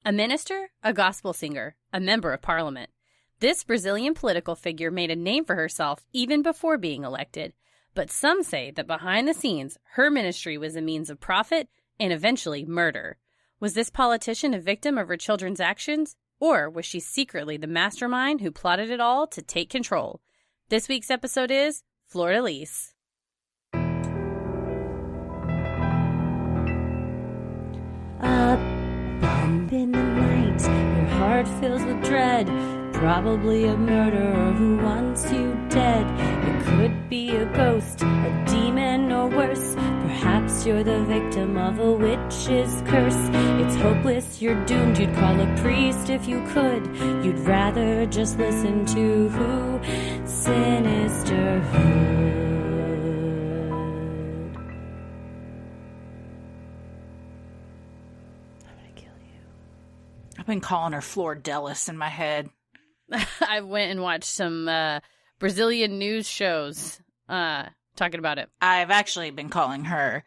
A minister, a gospel singer, a member of parliament. This Brazilian political figure made a name for herself even before being elected. But some say that behind the scenes, her ministry was a means of profit and eventually murder. Was this politician a victim of her children's actions? Or was she secretly the mastermind who plotted it all to take control? This week's episode is Floredelis. A bump in the night, your heart fills with dread. Probably a murderer who wants you dead. It could be a ghost, a demon, or worse. Perhaps you're the victim of a witch's curse. It's hopeless, you're doomed. You'd call a priest if you could. You'd rather just listen to who? Sinisterhood. I've been calling her Flordelis in my head. I went and watched some Brazilian news shows talking about it. I've actually been calling her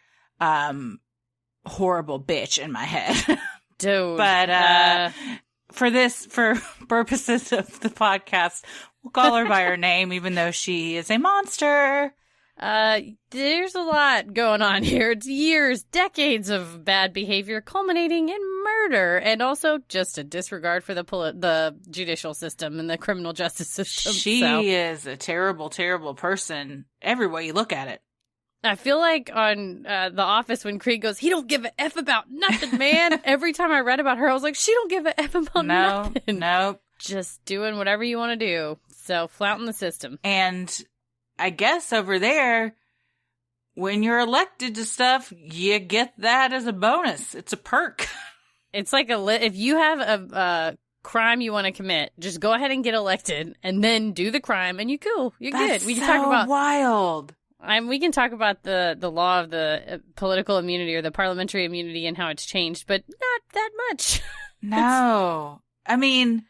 horrible bitch in my head. Dude. But for purposes of the podcast, we'll call her by her name, even though she is a monster. There's a lot going on here. It's years, decades of bad behavior culminating in murder, and also just a disregard for the judicial system and the criminal justice system. She is a terrible, terrible person every way you look at it. I feel like on The Office when Creed goes, he don't give a F about nothing, man. Every time I read about her, I was like, she don't give a F about nothing. Nope. Just doing whatever you want to do. So, flouting the system. And I guess over there, when you're elected to stuff, you get that as a bonus. It's a perk. It's like if you have a crime you want to commit, just go ahead and get elected, and then do the crime, and you're cool. You're That's good. We can so talk about wild. We can talk about the law of the political immunity or the parliamentary immunity and how it's changed, but not that much. No, I mean,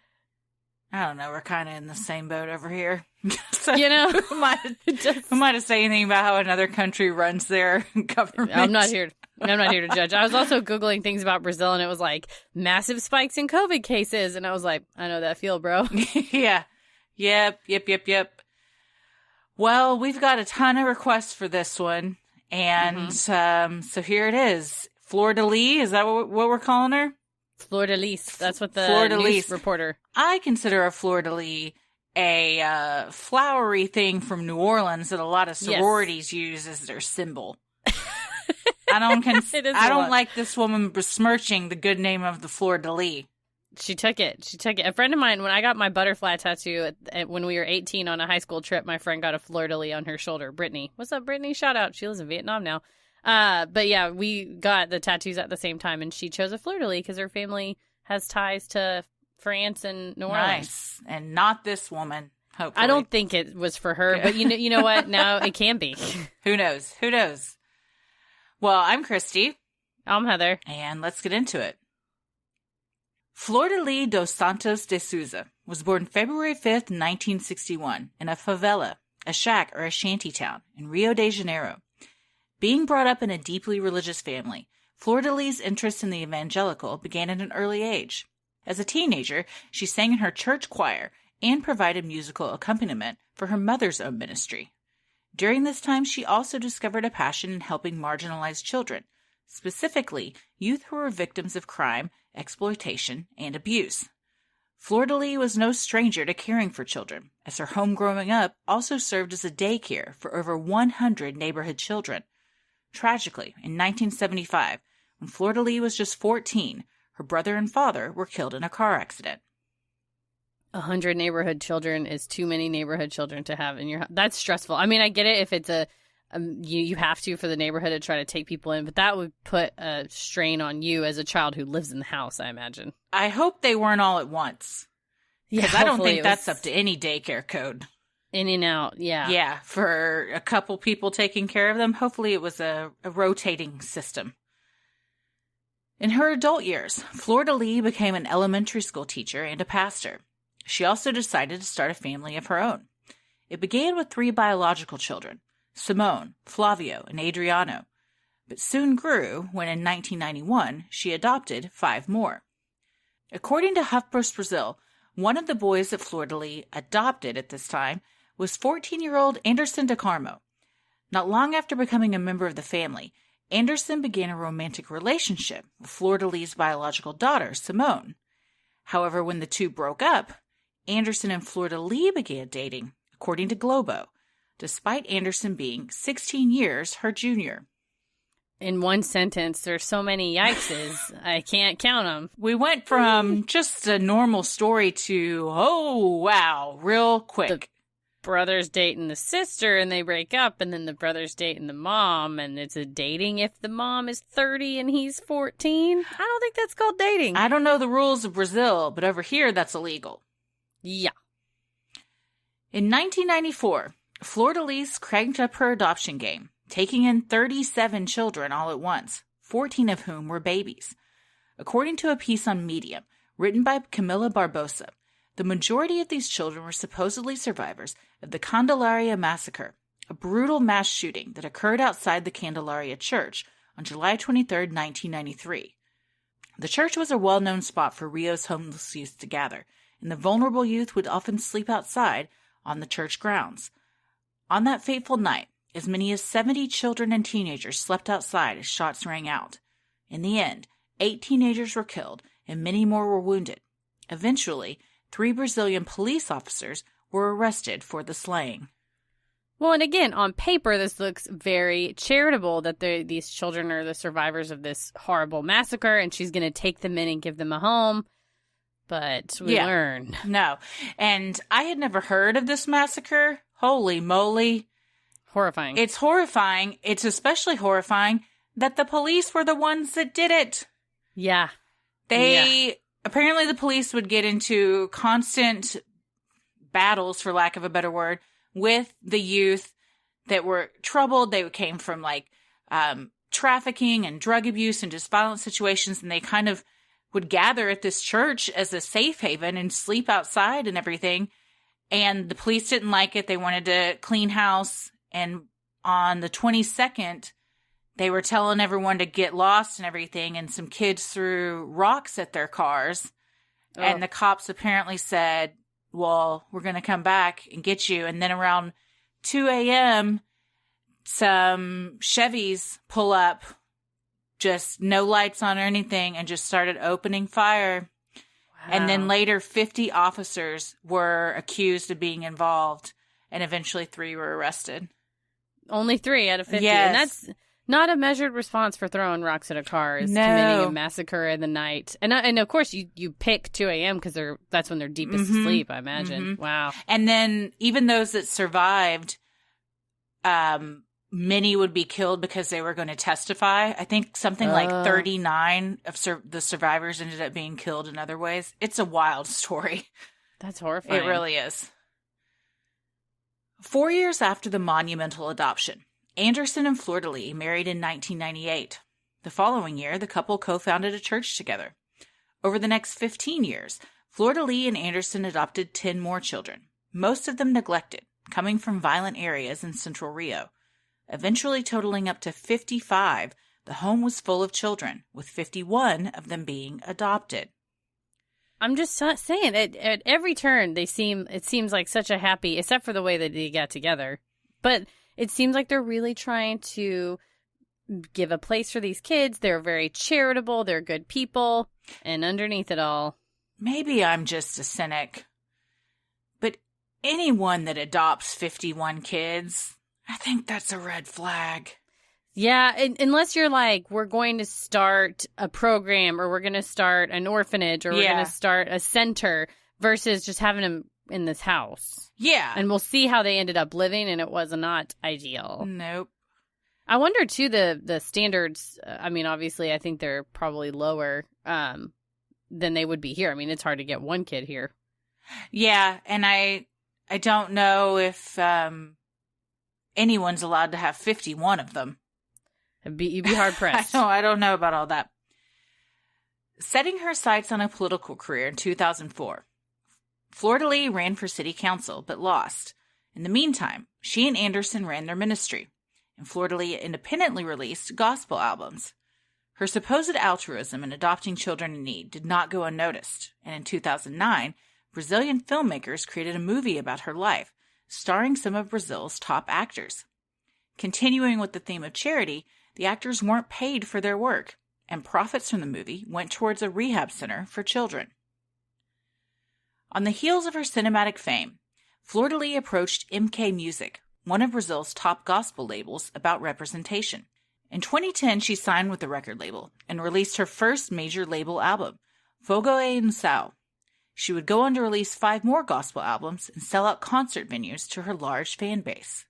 I don't know. We're kind of in the same boat over here. So you know, who am I to say anything about how another country runs their government? I'm not here to judge. I was also Googling things about Brazil, and it was like massive spikes in COVID cases. And I was like, I know that feel, bro. Yeah. Yep. Well, we've got a ton of requests for this one. And so here it is. Flordelis, is that what we're calling her? Flordelis. That's what the news reporter. I consider a fleur-de-lis a flowery thing from New Orleans that a lot of sororities use as their symbol. I don't like this woman besmirching the good name of the fleur-de-lis. She took it. A friend of mine, when I got my butterfly tattoo when we were 18 on a high school trip, my friend got a fleur-de-lis on her shoulder. Brittany. What's up, Brittany? Shout out. She lives in Vietnam now. But yeah, we got the tattoos at the same time, and she chose a fleur-de-lis because her family has ties to France and New Orleans. Nice. And not this woman, hopefully. I don't think it was for her, but you know what? Now it can be. Who knows? Well, I'm Christy. I'm Heather. And let's get into it. Flordelis dos Santos de Souza was born February 5th, 1961, in a favela, a shack or a shanty town in Rio de Janeiro. Being brought up in a deeply religious family, Flordelis' interest in the evangelical began at an early age. As a teenager, she sang in her church choir and provided musical accompaniment for her mother's own ministry. During this time, she also discovered a passion in helping marginalized children, specifically youth who were victims of crime, exploitation, and abuse. Flordelis was no stranger to caring for children, as her home growing up also served as a daycare for over 100 neighborhood children. Tragically, in 1975, when Flordelis was just 14, her brother and father were killed in a car accident. 100 neighborhood children is too many neighborhood children to have in your house. That's stressful. I mean, I get it if it's you have to for the neighborhood to try to take people in, but that would put a strain on you as a child who lives in the house, I imagine. I hope they weren't all at once. Because I don't think that's up to any daycare code. In and out, yeah. Yeah, for a couple people taking care of them. Hopefully it was a rotating system. In her adult years, Flordelis became an elementary school teacher and a pastor. She also decided to start a family of her own. It began with 3 biological children, Simone, Flavio, and Adriano, but soon grew when in 1991 she adopted 5 more. According to HuffPost Brazil, one of the boys that Flordelis adopted at this time was 14-year-old Anderson de Carmo. Not long after becoming a member of the family, Anderson began a romantic relationship with Flordelis' biological daughter, Simone. However, when the two broke up, Anderson and Flordelis began dating, according to Globo, despite Anderson being 16 years her junior. In one sentence, there's so many yikeses, I can't count them. We went from just a normal story to, oh, wow, real quick. The brother's dating the sister, and they break up, and then the brother's dating the mom, and it's a dating if the mom is 30 and he's 14? I don't think that's called dating. I don't know the rules of Brazil, but over here, that's illegal. Yeah. In 1994, Flordelis cranked up her adoption game, taking in 37 children all at once, 14 of whom were babies. According to a piece on Medium, written by Camila Barbosa, the majority of these children were supposedly survivors of the Candelaria Massacre, a brutal mass shooting that occurred outside the Candelaria Church on July 23, 1993. The church was a well-known spot for Rio's homeless youth to gather, and the vulnerable youth would often sleep outside on the church grounds. On that fateful night, as many as 70 children and teenagers slept outside as shots rang out. In the end, 8 teenagers were killed and many more were wounded. Eventually, 3 Brazilian police officers were arrested for the slaying. Well, and again, on paper, this looks very charitable that these children are the survivors of this horrible massacre, and she's going to take them in and give them a home. But we learn. No. And I had never heard of this massacre. Holy moly. Horrifying. It's horrifying. It's especially horrifying that the police were the ones that did it. Yeah. Apparently the police would get into constant battles, for lack of a better word, with the youth that were troubled. They came from trafficking and drug abuse and just violent situations, and they kind of would gather at this church as a safe haven and sleep outside and everything. And the police didn't like it. They wanted to clean house. And on the 22nd, they were telling everyone to get lost and everything. And some kids threw rocks at their cars. Oh. And the cops apparently said, well, we're going to come back and get you. And then around 2 a.m., some Chevys pull up, just no lights on or anything, and just started opening fire. Wow. And then later, 50 officers were accused of being involved, and eventually 3 were arrested. Only 3 out of 50. Yes. And that's not a measured response for throwing rocks at a car, is committing a massacre in the night. And of course, you pick 2 a.m. because that's when they're deepest asleep, I imagine. Mm-hmm. Wow. And then even those that survived, many would be killed because they were going to testify. I think something like 39 of the survivors ended up being killed in other ways. It's a wild story. That's horrifying. It really is. 4 years after the monumental adoption, Anderson and Flordelis married in 1998. The following year, the couple co-founded a church together. Over the next 15 years, Flordelis and Anderson adopted 10 more children, most of them neglected, coming from violent areas in central Rio. Eventually totaling up to 55, the home was full of children, with 51 of them being adopted. I'm just saying, at every turn, it seems like such a happy, except for the way that they got together. But it seems like they're really trying to give a place for these kids. They're very charitable. They're good people. And underneath it all, maybe I'm just a cynic, but anyone that adopts 51 kids, I think that's a red flag. Yeah, unless you're like, we're going to start a program, or we're going to start an orphanage, or we're going to start a center, versus just having them in this house. Yeah. And we'll see how they ended up living, and it was not ideal. Nope. I wonder, too, the standards, I mean, obviously, I think they're probably lower than they would be here. I mean, it's hard to get one kid here. Yeah, and I don't know if anyone's allowed to have 51 of them. You'd be hard-pressed. I don't know about all that. Setting her sights on a political career in 2004, Flordelis ran for city council, but lost. In the meantime, she and Anderson ran their ministry, and Flordelis independently released gospel albums. Her supposed altruism in adopting children in need did not go unnoticed, and in 2009, Brazilian filmmakers created a movie about her life, starring some of Brazil's top actors. Continuing with the theme of charity, the actors weren't paid for their work, and profits from the movie went towards a rehab center for children. On the heels of her cinematic fame, Flordelis approached MK Music, one of Brazil's top gospel labels, about representation. In 2010, she signed with the record label and released her first major label album, Fogo e Sal. She would go on to release 5 more gospel albums and sell out concert venues to her large fan base.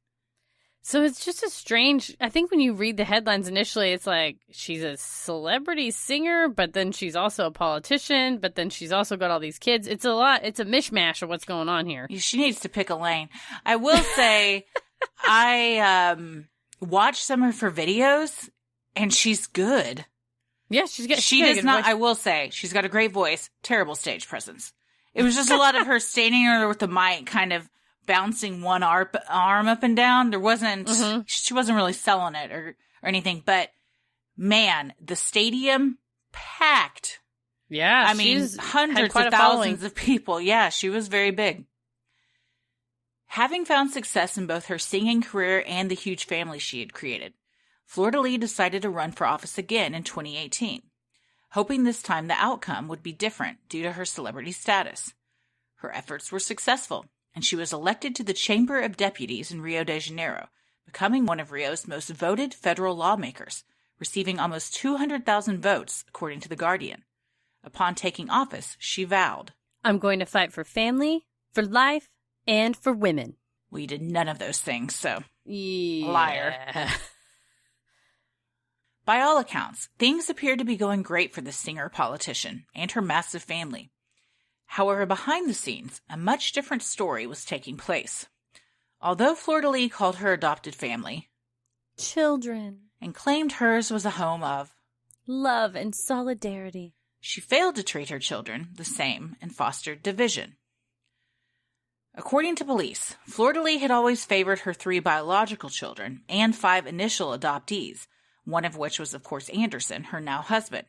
So it's just a strange, I think when you read the headlines initially, it's like she's a celebrity singer, but then she's also a politician, but then she's also got all these kids. It's a lot. It's a mishmash of what's going on here. She needs to pick a lane. I will say, I watched some of her videos, and she's good. Yeah, she's good. She does not, I will say, she's got a great voice, terrible stage presence. It was just a lot of her standing there with the mic kind of bouncing one arm up and down. There wasn't, she wasn't really selling it or anything, but man, the stadium packed. Yeah. I mean, hundreds of thousands of people. Yeah, she was very big. Having found success in both her singing career and the huge family she had created, Flordelis decided to run for office again in 2018, hoping this time the outcome would be different due to her celebrity status. Her efforts were successful, and she was elected to the Chamber of Deputies in Rio de Janeiro, becoming one of Rio's most voted federal lawmakers, receiving almost 200,000 votes, according to The Guardian. Upon taking office, she vowed, "I'm going to fight for family, for life, and for women." Well, you did none of those things, so yeah. Liar. By all accounts, things appeared to be going great for the singer-politician and her massive family. However, behind the scenes, a much different story was taking place. Although Flordelis called her adopted family children and claimed hers was a home of love and solidarity, she failed to treat her children the same and fostered division. According to police, Flordelis had always favored her 3 biological children and 5 initial adoptees, one of which was, of course, Anderson, her now husband.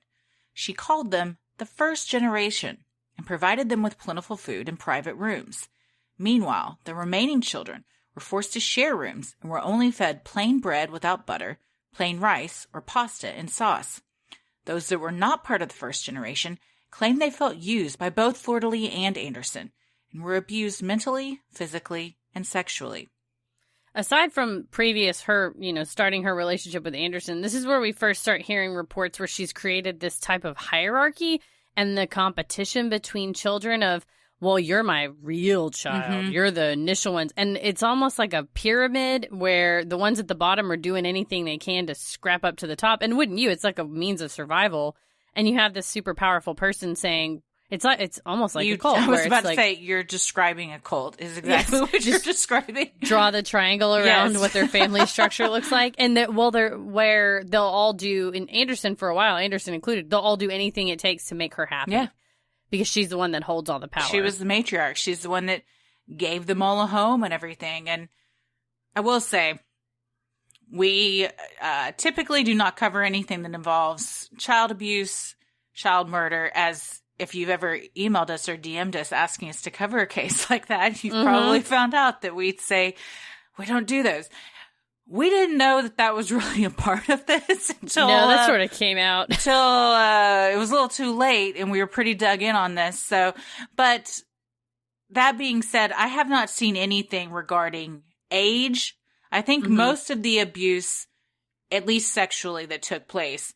She called them the first generation and provided them with plentiful food and private rooms. Meanwhile, the remaining children were forced to share rooms and were only fed plain bread without butter, plain rice, or pasta and sauce. Those that were not part of the first generation claimed they felt used by both Flordelis and Anderson and were abused mentally, physically, and sexually. Aside from previous her, starting her relationship with Anderson, this is where we first start hearing reports where she's created this type of hierarchy and the competition between children of, well, you're my real child. You're the initial ones. And it's almost like a pyramid where the ones at the bottom are doing anything they can to scrap up to the top. And wouldn't you? It's like a means of survival. And you have this super powerful person saying, it's almost like a cult. I was about to say, you're describing a cult is exactly what you're describing. Draw the triangle around what their family structure looks like. And where they'll all do, in Anderson for a while, Anderson included, they'll all do anything it takes to make her happy. Yeah. Because she's the one that holds all the power. She was the matriarch. She's the one that gave them all a home and everything. And I will say, we typically do not cover anything that involves child abuse, child murder, as if you've ever emailed us or DM'd us asking us to cover a case like that, you've probably found out that we'd say, we don't do those. We didn't know that was really a part of this until... No, that sort of came out. Until it was a little too late and we were pretty dug in on this. So, but that being said, I have not seen anything regarding age. I think most of the abuse, at least sexually, that took place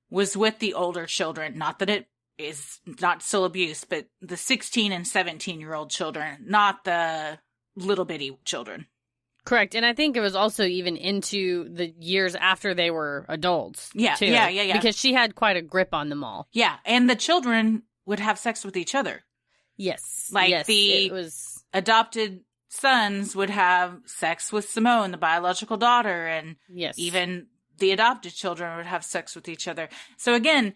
was with the older children. Not that it is not still abuse, but the 16 and 17-year-old children, not the little bitty children. Correct. And I think it was also even into the years after they were adults. Yeah, too, yeah. Because she had quite a grip on them all. Yeah, and the children would have sex with each other. Yes. Like adopted sons would have sex with Simone, the biological daughter, and even the adopted children would have sex with each other. So again,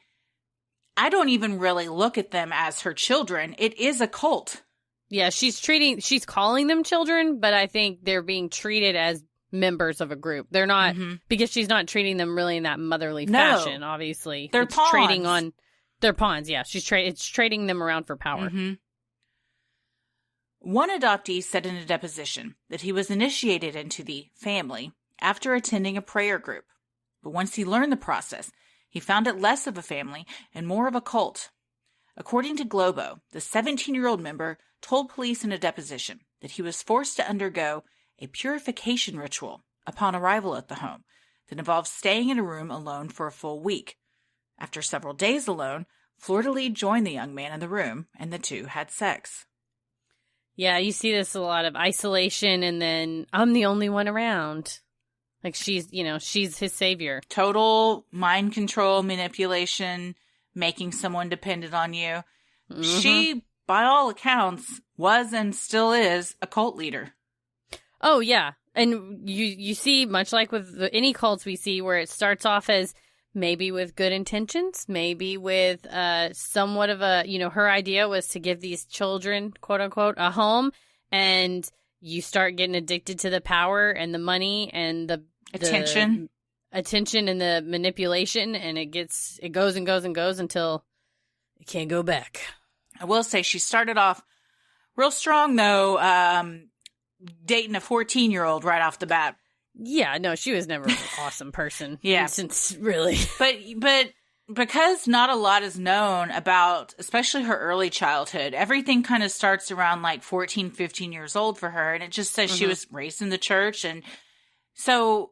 I don't even really look at them as her children. It is a cult. Yeah, she's calling them children, but I think they're being treated as members of a group. They're not, because she's not treating them really in that motherly No. fashion, obviously. They're it's pawns. trading on, they're pawns, yeah. It's trading them around for power. One adoptee said in a deposition that he was initiated into the family after attending a prayer group. But once he learned the process, he found it less of a family and more of a cult. According to Globo, the 17-year-old member told police in a deposition that he was forced to undergo a purification ritual upon arrival at the home that involved staying in a room alone for a full week. After several days alone, Flordelis joined the young man in the room, and the two had sex. Yeah, you see this a lot of isolation, and then I'm the only one around. Like, she's his savior. Total mind control, manipulation, making someone dependent on you. She, by all accounts, was and still is a cult leader. Oh, yeah. And you see, much like with any cults we see, where it starts off as maybe with good intentions, maybe with somewhat of a, her idea was to give these children, quote unquote, a home, and you start getting addicted to the power and the money and the attention and the manipulation, and it goes and goes and goes until it can't go back. I will say she started off real strong, though, dating a 14-year-old right off the bat. Yeah, no, she was never an awesome person. Yeah. Since, really. But because not a lot is known about, especially her early childhood, everything kind of starts around like 14, 15 years old for her. And it just says she was raised in the church. And so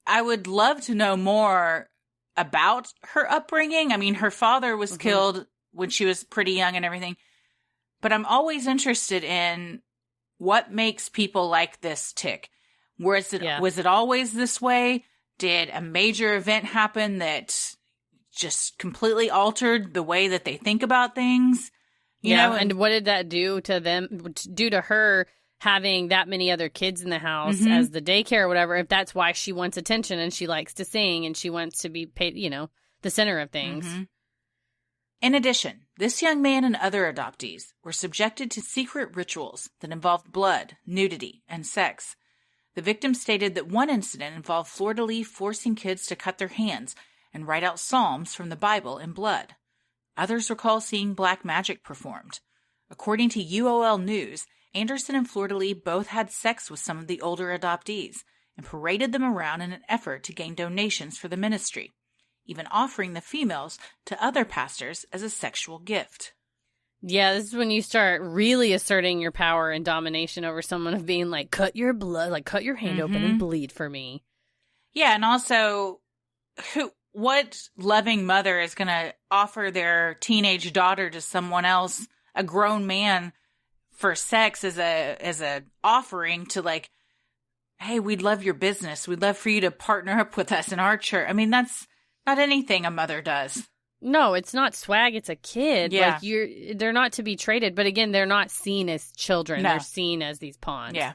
I would love to know more about her upbringing. I mean, her father was killed when she was pretty young and everything. But I'm always interested in what makes people like this tick. Was it always this way? Did a major event happen that just completely altered the way that they think about things? You know, and what did that do to them, do to her having that many other kids in the house as the daycare or whatever, if that's why she wants attention and she likes to sing and she wants to be paid, the center of things. In addition, this young man and other adoptees were subjected to secret rituals that involved blood, nudity, and sex. The victim stated that one incident involved Flordelis forcing kids to cut their hands and write out psalms from the Bible in blood. Others recall seeing black magic performed. According to UOL News, Anderson and Flordelis both had sex with some of the older adoptees and paraded them around in an effort to gain donations for the ministry, even offering the females to other pastors as a sexual gift. Yeah, this is when you start really asserting your power and domination over someone, of being like, cut your hand open and bleed for me. Yeah, and also, what loving mother is going to offer their teenage daughter to someone else, a grown man, for sex as a offering to, like, hey, we'd love your business. We'd love for you to partner up with us in our church. I mean, that's not anything a mother does. No, it's not swag. It's a kid. Yeah. Like, they're not to be traded. But again, they're not seen as children. No. They're seen as these pawns. Yeah.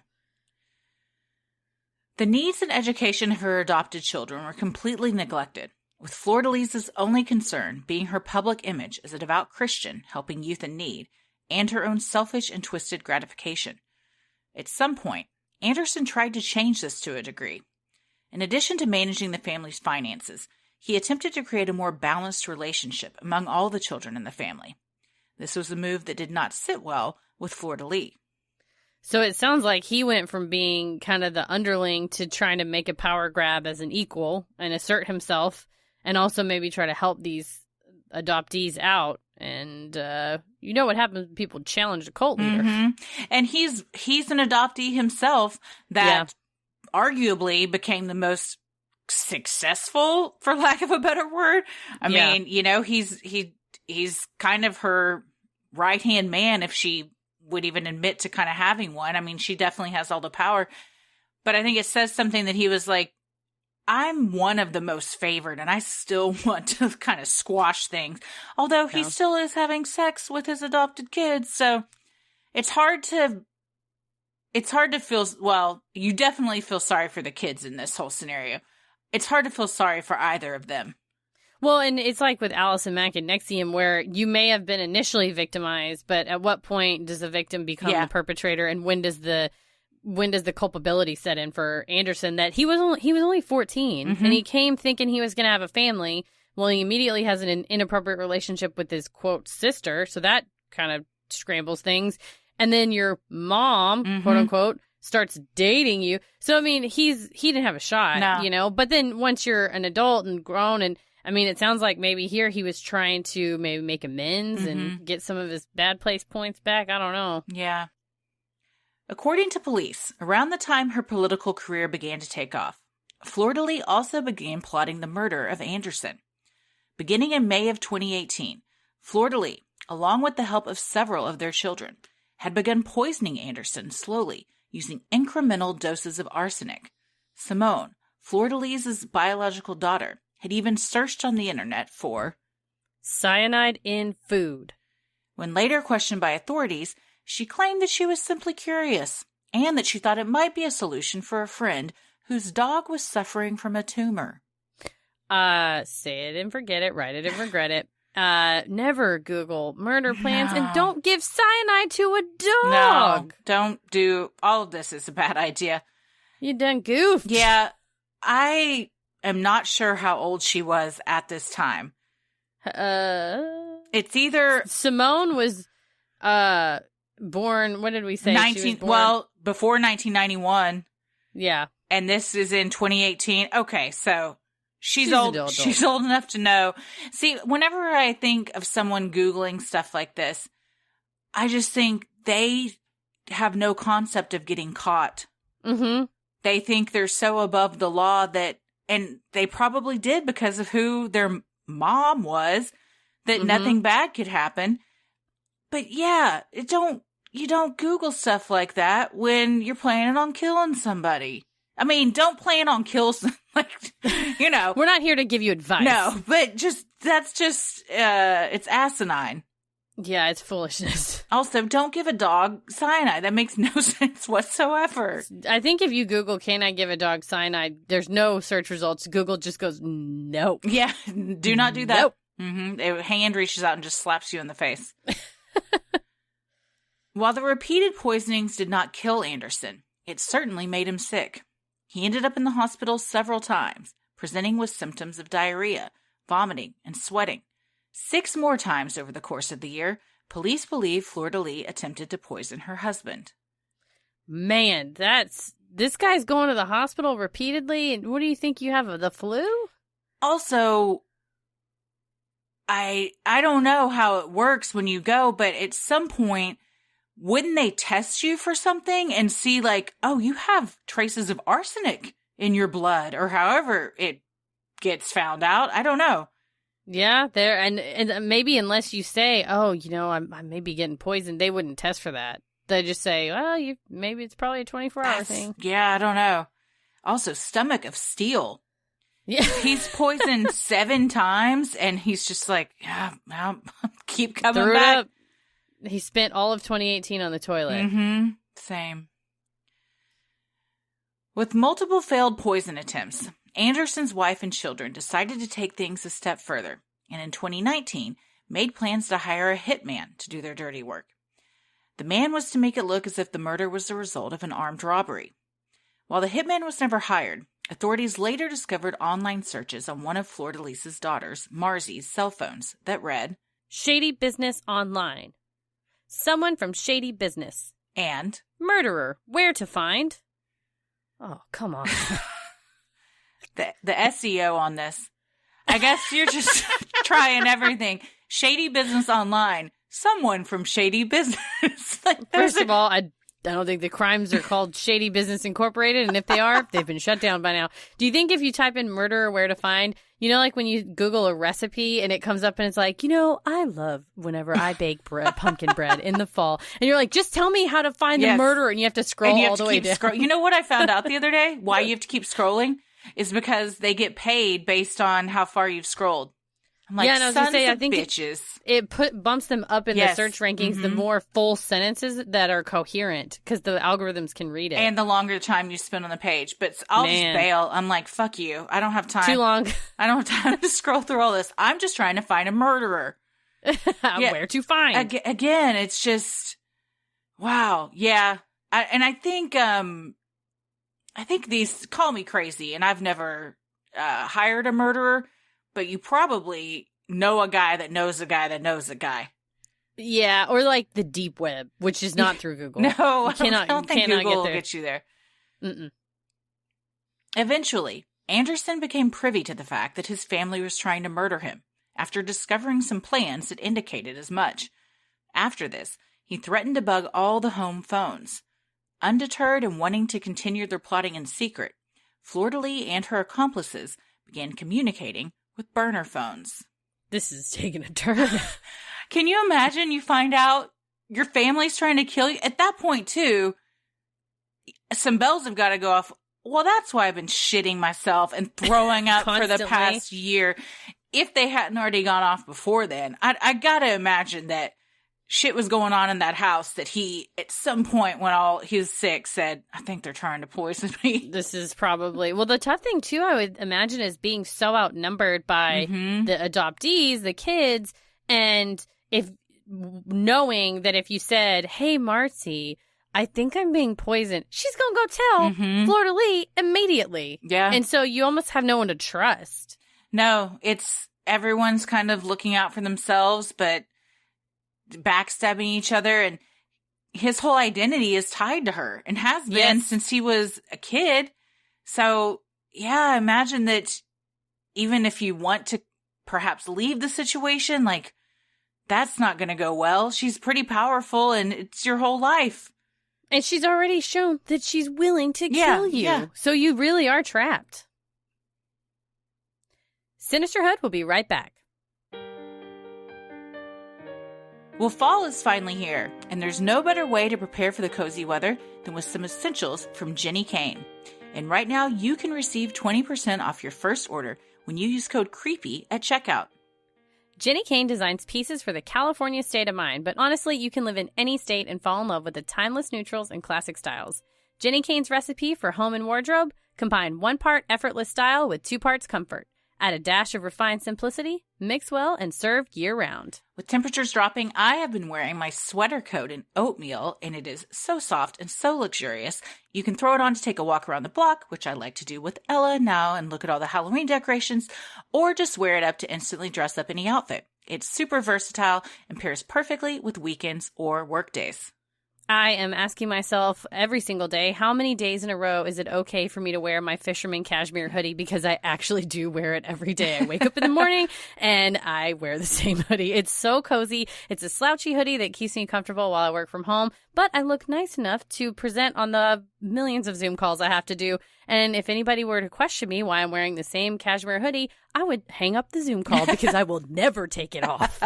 The needs and education of her adopted children were completely neglected, with Flordelis' only concern being her public image as a devout Christian helping youth in need, and her own selfish and twisted gratification. At some point, Anderson tried to change this to a degree. In addition to managing the family's finances, he attempted to create a more balanced relationship among all the children in the family. This was a move that did not sit well with Flordelis. So it sounds like he went from being kind of the underling to trying to make a power grab as an equal and assert himself, and also maybe try to help these adoptees out. And you know what happens when people challenge a cult leader. And he's an adoptee himself that arguably became the most successful, for lack of a better word. I mean, he's kind of her right-hand man, if she would even admit to kind of having one. I mean, she definitely has all the power. But I think it says something that he was like, I'm one of the most favored, and I still want to kind of squash things. Although he still is having sex with his adopted kids. So it's hard to feel, well, you definitely feel sorry for the kids in this whole scenario. It's hard to feel sorry for either of them. Well, and it's like with Allison Mack and Nexium, where you may have been initially victimized, but at what point does the victim become the perpetrator, and when does the when does the culpability set in for Anderson that he was only 14 and he came thinking he was going to have a family. Well, he immediately has an inappropriate relationship with his quote sister, so that kind of scrambles things. And then your mom, quote unquote, starts dating you. So I mean, he didn't have a shot, you know. But then once you're an adult and grown, and I mean, it sounds like maybe here he was trying to maybe make amends and get some of his bad place points back. I don't know. Yeah. According to police, around the time her political career began to take off, Flordelis also began plotting the murder of Anderson. Beginning in May of 2018, Flordelis, along with the help of several of their children, had begun poisoning Anderson slowly using incremental doses of arsenic. Simone, Flordelis' biological daughter, had even searched on the internet for cyanide in food. When later questioned by authorities, she claimed that she was simply curious and that she thought it might be a solution for a friend whose dog was suffering from a tumor. Say it and forget it, write it and regret it. Never Google murder plans and don't give cyanide to a dog. No, don't do. All of this is a bad idea. You done goofed. Yeah, I am not sure how old she was at this time. It's either Simone was born, what did we say? 19, well, before 1991. Yeah. And this is in 2018. Okay, so she's old. She's old enough to know. See, whenever I think of someone Googling stuff like this, I just think they have no concept of getting caught. Mm-hmm. They think they're so above the law that, and they probably did because of who their mom was, that nothing bad could happen. But yeah, you don't Google stuff like that when you're planning on killing somebody. I mean, don't plan on like, you know. We're not here to give you advice. No, but that's just, it's asinine. Yeah, it's foolishness. Also, don't give a dog cyanide. That makes no sense whatsoever. I think if you Google, can I give a dog cyanide, there's no search results. Google just goes, no. Yeah, do not do that. Nope. A hand reaches out and just slaps you in the face. While the repeated poisonings did not kill Anderson, it certainly made him sick. He ended up in the hospital several times, presenting with symptoms of diarrhea, vomiting, and sweating. 6 more times over the course of the year, police believe Flordelis attempted to poison her husband. Man, this guy's going to the hospital repeatedly. And what do you think you have, the flu? Also, I don't know how it works when you go, but at some point, wouldn't they test you for something and see like, oh, you have traces of arsenic in your blood, or however it gets found out? I don't know. Yeah, there and maybe unless you say, oh, you know, I may be getting poisoned, they wouldn't test for that. They just say, well, maybe it's probably a 24-hour thing. Yeah, I don't know. Also, stomach of steel. Yeah, he's poisoned 7 times, and he's just like, yeah, I'll keep coming back. Up. He spent all of 2018 on the toilet. Same. With multiple failed poison attempts, Anderson's wife and children decided to take things a step further, and in 2019, made plans to hire a hitman to do their dirty work. The man was to make it look as if the murder was the result of an armed robbery. While the hitman was never hired, authorities later discovered online searches on one of Flordelis' daughters, Marzy's, cell phones that read, Shady Business Online. Someone from Shady Business. And Murderer. Where to find? Oh, come on. The SEO on this. I guess you're just trying everything. Shady Business Online. Someone from Shady Business. First of all, I don't think the crimes are called Shady Business Incorporated, and if they are, they've been shut down by now. Do you think if you type in murderer where to find, you know, like when you Google a recipe and it comes up and it's like, you know, I love whenever I bake pumpkin bread in the fall, and you're like, just tell me how to find the murderer, and you have to scroll all the way down. You know what I found out the other day? Why you have to keep scrolling is because they get paid based on how far you've scrolled. I'm like, yeah, and I was going to say, I think bitches. It bumps them up in the search rankings the more full sentences that are coherent, because the algorithms can read it. And the longer time you spend on the page. But I'll just bail. I'm like, fuck you. I don't have time. Too long. I don't have time to scroll through all this. I'm just trying to find a murderer. Where to find. Again, it's just, wow. Yeah. I think these, call me crazy, and I've never hired a murderer, but you probably know a guy that knows a guy that knows a guy. Yeah, or like the deep web, which is not through Google. No, I don't think Google will get you there. Mm-mm. Eventually, Anderson became privy to the fact that his family was trying to murder him, after discovering some plans that indicated as much. After this, he threatened to bug all the home phones. Undeterred and wanting to continue their plotting in secret, Flordelis and her accomplices began communicating with burner phones. This is taking a turn. Can you imagine you find out your family's trying to kill you? At that point, too, some bells have got to go off. Well, that's why I've been shitting myself and throwing up for the past year. If they hadn't already gone off before then, I got to imagine that shit was going on in that house that he, at some point when he was sick, said, I think they're trying to poison me. This is probably... Well, the tough thing, too, I would imagine, is being so outnumbered by the adoptees, the kids, and knowing that if you said, hey, Marcy, I think I'm being poisoned, she's going to go tell Flordelis immediately. Yeah. And so you almost have no one to trust. No, it's everyone's kind of looking out for themselves, but backstabbing each other, and his whole identity is tied to her and has been since he was a kid. So, yeah, imagine that even if you want to perhaps leave the situation, like, that's not going to go well. She's pretty powerful, and it's your whole life. And she's already shown that she's willing to kill you. Yeah. So you really are trapped. Sinisterhood will be right back. Well, fall is finally here, and there's no better way to prepare for the cozy weather than with some essentials from Jenny Kane. And right now, you can receive 20% off your first order when you use code CREEPY at checkout. Jenny Kane designs pieces for the California state of mind, but honestly, you can live in any state and fall in love with the timeless neutrals and classic styles. Jenny Kane's recipe for home and wardrobe: combine 1 part effortless style with 2 parts comfort. Add a dash of refined simplicity, mix well, and serve year-round. With temperatures dropping, I have been wearing my sweater coat in oatmeal, and it is so soft and so luxurious. You can throw it on to take a walk around the block, which I like to do with Ella now and look at all the Halloween decorations, or just wear it up to instantly dress up any outfit. It's super versatile and pairs perfectly with weekends or work days. I am asking myself every single day, how many days in a row is it okay for me to wear my fisherman cashmere hoodie? Because I actually do wear it every day. I wake up in the morning and I wear the same hoodie. It's so cozy. It's a slouchy hoodie that keeps me comfortable while I work from home, but I look nice enough to present on the millions of Zoom calls I have to do. And if anybody were to question me why I'm wearing the same cashmere hoodie, I would hang up the Zoom call because I will never take it off.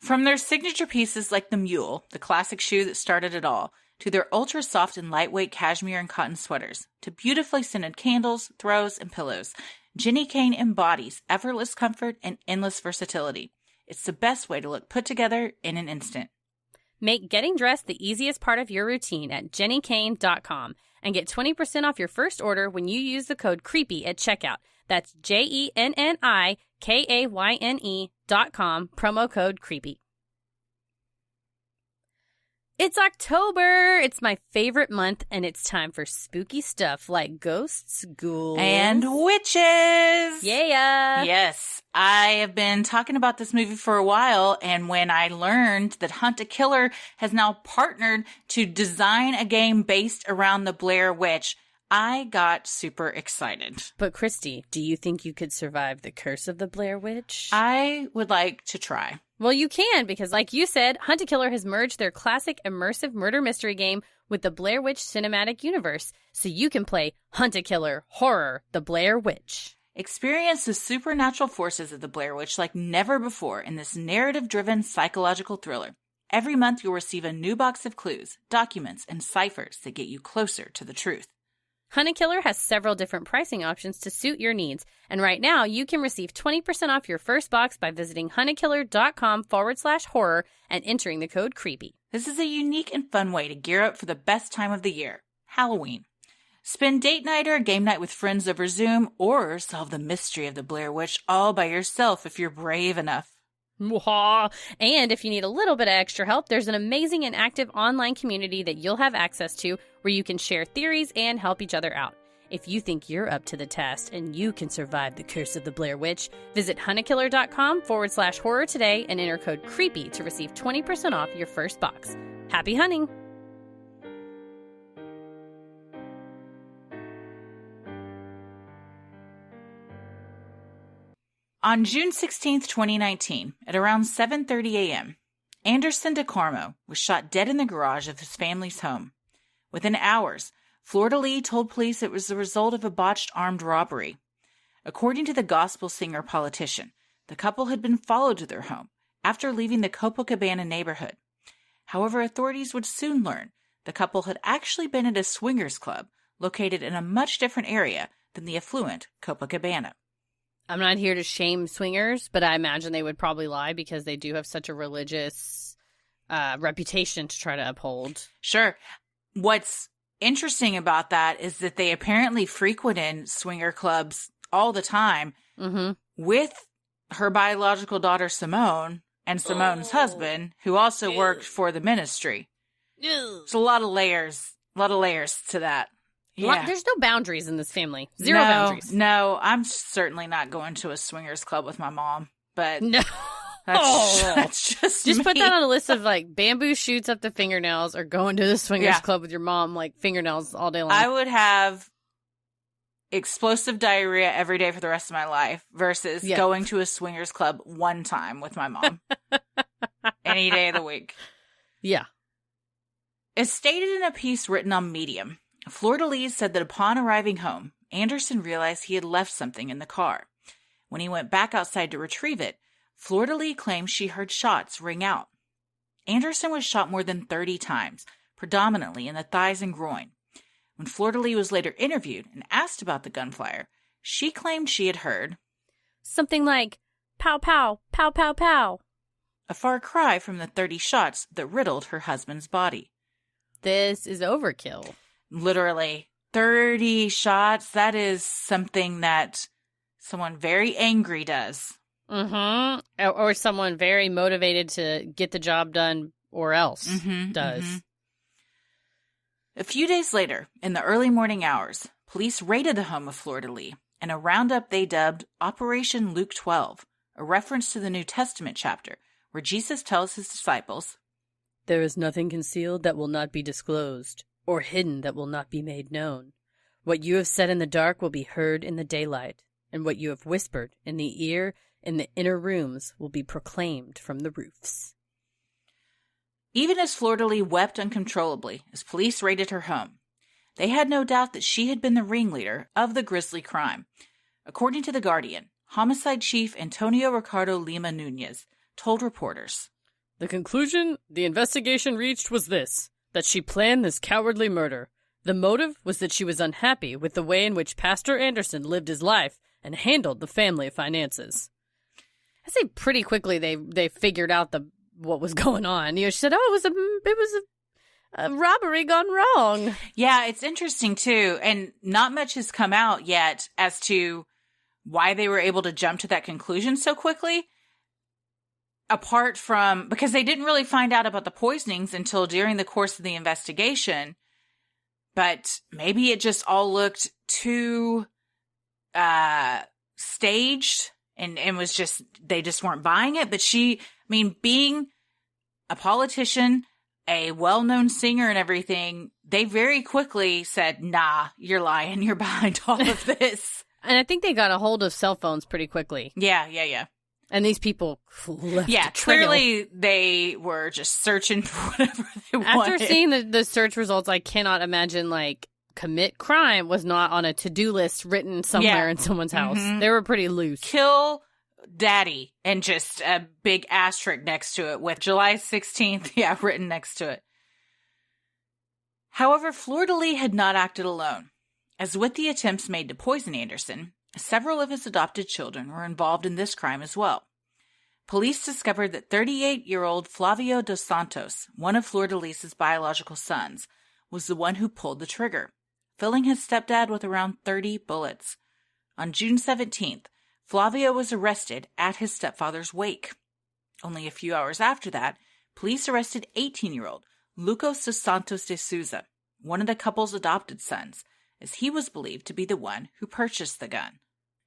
From their signature pieces like the Mule, the classic shoe that started it all, to their ultra-soft and lightweight cashmere and cotton sweaters, to beautifully scented candles, throws, and pillows, Jenny Kane embodies effortless comfort and endless versatility. It's the best way to look put together in an instant. Make getting dressed the easiest part of your routine at jennykane.com and get 20% off your first order when you use the code CREEPY at checkout. That's JENNIKAYNE.com, promo code CREEPY. It's October. It's my favorite month, and it's time for spooky stuff like ghosts, ghouls, and witches. Yeah. Yes. I have been talking about this movie for a while, and when I learned that Hunt a Killer has now partnered to design a game based around the Blair Witch, I got super excited. But Christy, do you think you could survive the curse of the Blair Witch? I would like to try. Well, you can, because like you said, Hunt a Killer has merged their classic immersive murder mystery game with the Blair Witch cinematic universe, so you can play Hunt a Killer Horror: The Blair Witch. Experience the supernatural forces of the Blair Witch like never before in this narrative-driven psychological thriller. Every month you'll receive a new box of clues, documents, and ciphers that get you closer to the truth. Hunt a Killer has several different pricing options to suit your needs, and right now you can receive 20% off your first box by visiting huntakiller.com/horror and entering the code CREEPY. This is a unique and fun way to gear up for the best time of the year, Halloween. Spend date night or a game night with friends over Zoom, or solve the mystery of the Blair Witch all by yourself if you're brave enough. And if you need a little bit of extra help, there's an amazing and active online community that you'll have access to where you can share theories and help each other out. If you think you're up to the test and you can survive the curse of the Blair Witch, visit huntakiller.com/horror today and enter code CREEPY to receive 20% off your first box. Happy hunting! On June 16th, 2019, at around 7:30 a.m., Anderson DeCarmo was shot dead in the garage of his family's home. Within hours, Floredelis told police it was the result of a botched armed robbery. According to the gospel singer politician, the couple had been followed to their home after leaving the Copacabana neighborhood. However, authorities would soon learn the couple had actually been at a swingers club located in a much different area than the affluent Copacabana. I'm not here to shame swingers, but I imagine they would probably lie because they do have such a religious reputation to try to uphold. Sure. What's interesting about that is that they apparently frequented swinger clubs all the time with her biological daughter Simone and Simone's husband, who also worked for the ministry. There's a lot of layers to that. Yeah. There's no boundaries in this family. Zero boundaries. No, I'm certainly not going to a swingers club with my mom, but no. That's just me. Put that on a list of like bamboo shoots up to fingernails or going to the swingers club with your mom, like fingernails all day long. I would have explosive diarrhea every day for the rest of my life versus going to a swingers club one time with my mom any day of the week. Yeah. As stated in a piece written on Medium, Flordelis said that upon arriving home, Anderson realized he had left something in the car. When he went back outside to retrieve it, Flordelis claimed she heard shots ring out. Anderson was shot more than 30 times, predominantly in the thighs and groin. When Flordelis was later interviewed and asked about the gunfire, she claimed she had heard something like, pow, pow, pow, pow, pow. A far cry from the 30 shots that riddled her husband's body. This is overkill. Literally, 30 shots. That is something that someone very angry does. Or someone very motivated to get the job done or else does. A few days later, in the early morning hours, police raided the home of Flordelis in a roundup they dubbed Operation Luke 12, a reference to the New Testament chapter where Jesus tells his disciples, "There is nothing concealed that will not be disclosed, or hidden that will not be made known. What you have said in the dark will be heard in the daylight, and what you have whispered in the ear in the inner rooms will be proclaimed from the roofs." Even as Flordelis wept uncontrollably as police raided her home, they had no doubt that she had been the ringleader of the grisly crime. According to The Guardian, Homicide Chief Antonio Ricardo Lima Nunez told reporters, "The conclusion the investigation reached was this, that she planned this cowardly murder. The motive was that she was unhappy with the way in which Pastor Anderson lived his life and handled the family finances." I say pretty quickly they figured out what was going on. She said, "Oh, it was a robbery gone wrong." Yeah, it's interesting too, and not much has come out yet as to why they were able to jump to that conclusion so quickly. Apart from, because they didn't really find out about the poisonings until during the course of the investigation, but maybe it just all looked too staged and was just, they just weren't buying it. But being a politician, a well-known singer and everything, they very quickly said, "Nah, you're lying. You're behind all of this." And I think they got a hold of cell phones pretty quickly. Yeah. And these people left a trail. Clearly they were just searching for whatever they wanted. After seeing the search results, I cannot imagine, commit crime was not on a to-do list written somewhere in someone's house. They were pretty loose. Kill Daddy, and just a big asterisk next to it with July 16th, written next to it. However, Flordelis had not acted alone, as with the attempts made to poison Anderson, several of his adopted children were involved in this crime as well. Police discovered that 38-year-old Flavio dos Santos, one of Flordelis' biological sons, was the one who pulled the trigger, filling his stepdad with around 30 bullets. On June 17th, Flavio was arrested at his stepfather's wake. Only a few hours after that, police arrested 18-year-old Lucas dos Santos de Souza, one of the couple's adopted sons, as he was believed to be the one who purchased the gun.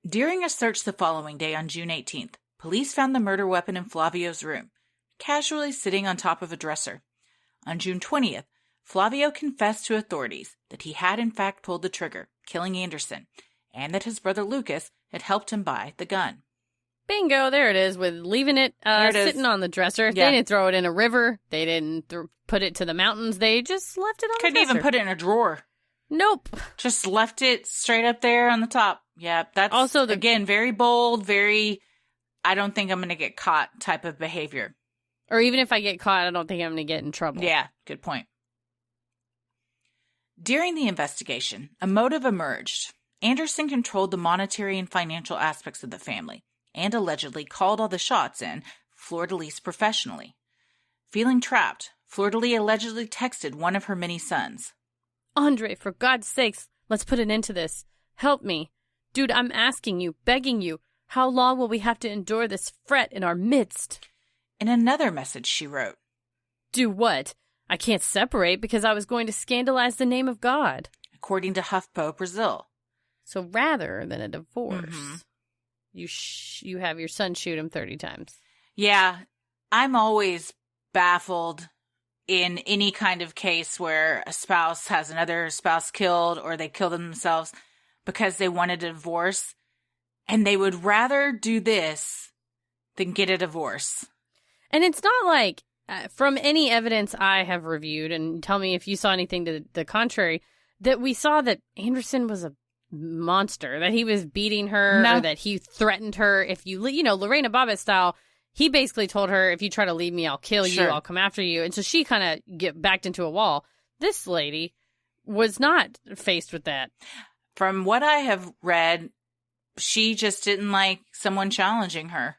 During a search the following day on June 18th, police found the murder weapon in Flavio's room, casually sitting on top of a dresser. On June 20th, Flavio confessed to authorities that he had in fact pulled the trigger, killing Anderson, and that his brother Lucas had helped him buy the gun. Bingo, there it is, with leaving it sitting on the dresser. Yeah. They didn't throw it in a river. They didn't put it to the mountains. They just left it on Couldn't the dresser. even put it in a drawer. Nope. Just left it straight up there on the top. Yeah, that's also again very bold, very I don't think I'm going to get caught type of behavior. Or even if I get caught, I don't think I'm going to get in trouble. Yeah, good point. During the investigation, a motive emerged. Anderson controlled the monetary and financial aspects of the family and allegedly called all the shots in Floredelis professionally. Feeling trapped, Floredelis allegedly texted one of her many sons. Andre, for God's sakes, let's put an end to this. Help me. Dude, I'm asking you, begging you, how long will we have to endure this fret in our midst? In another message she wrote, Do what? I can't separate because I was going to scandalize the name of God. According to HuffPo Brazil. So rather than a divorce, you have your son shoot him 30 times. Yeah, I'm always baffled in any kind of case where a spouse has another spouse killed or they kill themselves because they want a divorce, and they would rather do this than get a divorce. And it's not like, from any evidence I have reviewed, and tell me if you saw anything to the contrary, that we saw that Anderson was a monster, that he was beating her, or that he threatened her. If you Lorena Bobbitt style, he basically told her, if you try to leave me, I'll kill you, I'll come after you. And so she kind of backed into a wall. This lady was not faced with that. From what I have read, she just didn't like someone challenging her.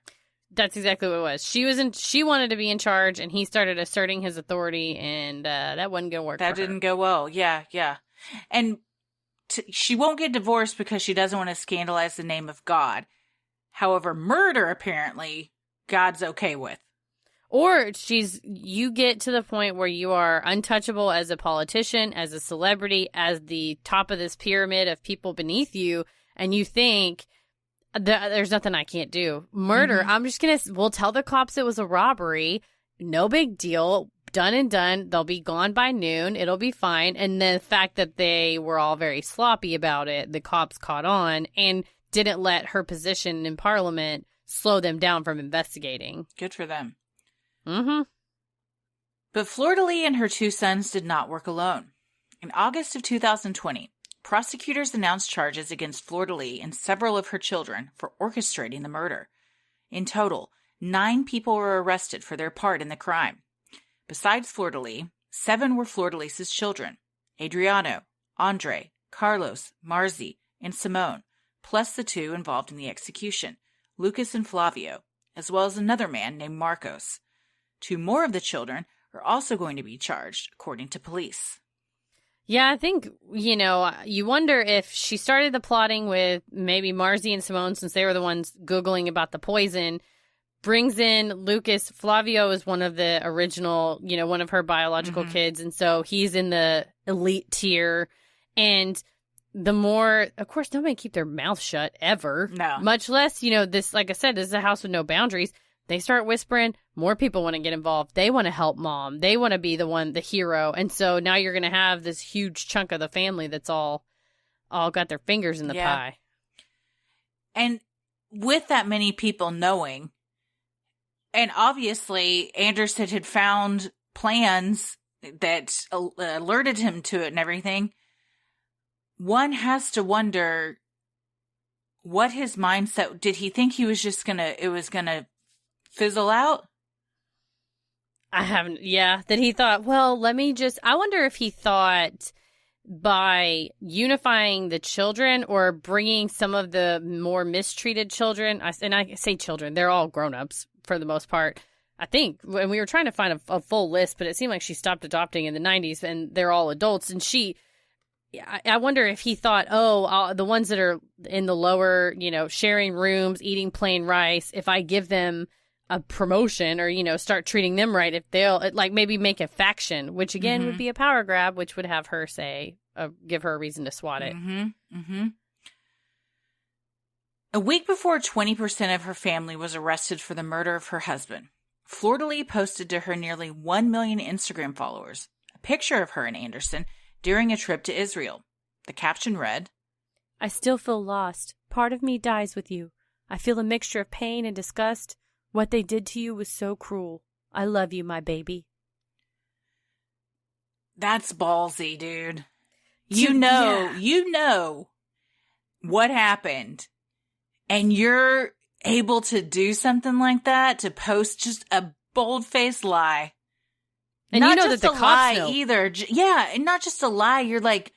That's exactly what it was. She wanted to be in charge, and he started asserting his authority, and that wasn't going to work. That didn't go well. Yeah. And she won't get divorced because she doesn't want to scandalize the name of God. However, murder, apparently, God's okay with. Or you get to the point where you are untouchable as a politician, as a celebrity, as the top of this pyramid of people beneath you, and you think, there's nothing I can't do. Murder, we'll tell the cops it was a robbery. No big deal. Done and done. They'll be gone by noon. It'll be fine. And the fact that they were all very sloppy about it, the cops caught on and didn't let her position in Parliament slow them down from investigating. Good for them. Mm-hmm. But Floredelis and her two sons did not work alone. In August of 2020, prosecutors announced charges against Floredelis and several of her children for orchestrating the murder. In total, 9 people were arrested for their part in the crime. Besides Floredelis, 7 were Floredelis' children: Adriano, Andre, Carlos, Marzi, and Simone, plus the 2 involved in the execution, Lucas and Flavio, as well as another man named Marcos. 2 more of the children are also going to be charged, according to police. Yeah, I think, you wonder if she started the plotting with maybe Marzi and Simone, since they were the ones Googling about the poison, brings in Lucas. Flavio is one of the original, one of her biological kids, and so he's in the elite tier. And the more, of course, nobody keep their mouth shut ever. No. Much less, this, like I said, this is a house with no boundaries. They start whispering, more people want to get involved. They want to help mom. They want to be the hero. And so now you're going to have this huge chunk of the family that's all got their fingers in the pie. And with that many people knowing, and obviously Anderson had found plans that alerted him to it and everything, one has to wonder what his mindset, did he think it was going to fizzle out? That he thought, well, I wonder if he thought by unifying the children or bringing some of the more mistreated children, and I say children, they're all grown-ups for the most part, I think, when we were trying to find a full list, but it seemed like she stopped adopting in the 90s and they're all adults, and I wonder if he thought, the ones that are in the lower, sharing rooms, eating plain rice, if I give them a promotion or, start treating them right if they'll, like, maybe make a faction, which, again, would be a power grab, which would have her say, give her a reason to swat it. A week before 20% of her family was arrested for the murder of her husband, Flordelis posted to her nearly 1 million Instagram followers a picture of her and Anderson during a trip to Israel. The caption read, I still feel lost. Part of me dies with you. I feel a mixture of pain and disgust. What they did to you was so cruel. I love you, my baby. That's ballsy, dude. You know what happened. And you're able to do something like that, to post just a bold-faced lie. And not you know just that the a cops lie know. either. Yeah, and not just a lie. You're like,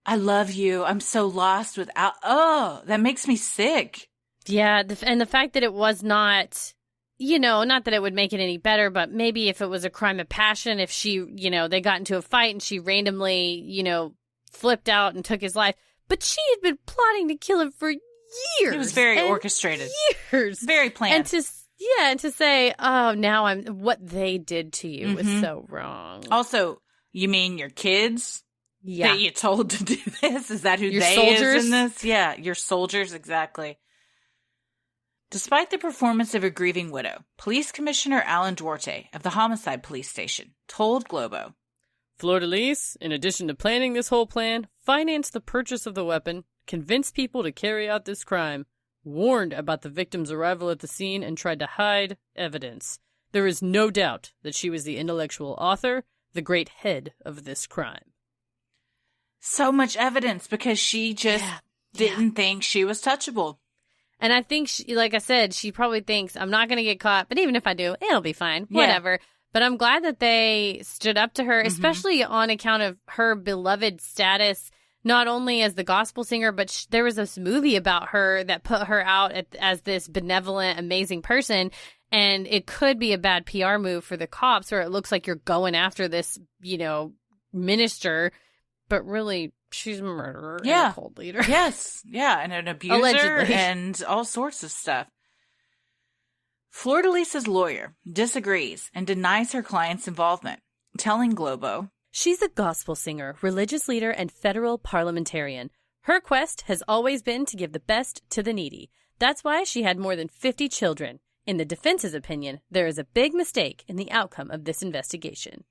I love you. I'm so lost without. Oh, that makes me sick. Yeah, and the fact that it was not, not that it would make it any better, but maybe if it was a crime of passion, if she, they got into a fight and she randomly, flipped out and took his life. But she had been plotting to kill him for years. It was very orchestrated. Years. Very planned. And to say, oh, now what they did to you was so wrong. Also, you mean your kids? Yeah. That you told to do this? Is that who Your they soldiers? is in this? Yeah, your soldiers, exactly. Despite the performance of a grieving widow, Police Commissioner Alan Duarte of the Homicide Police Station told Globo, Flordelis, in addition to planning this whole plan, financed the purchase of the weapon, convinced people to carry out this crime, warned about the victim's arrival at the scene, and tried to hide evidence. There is no doubt that she was the intellectual author, the great head of this crime. So much evidence because she just didn't think she was touchable. And I think, like I said, she probably thinks, I'm not going to get caught, but even if I do, it'll be fine. Whatever. But I'm glad that they stood up to her, especially on account of her beloved status, not only as the gospel singer, but there was this movie about her that put her out as this benevolent, amazing person. And it could be a bad PR move for the cops, where it looks like you're going after this, minister, but really she's a murderer and a cult leader. Yes. Yeah. And an abuser Allegedly. and all sorts of stuff. Flordelis' lawyer disagrees and denies her client's involvement, telling Globo, She's a gospel singer, religious leader, and federal parliamentarian. Her quest has always been to give the best to the needy. That's why she had more than 50 children. In the defense's opinion, there is a big mistake in the outcome of this investigation.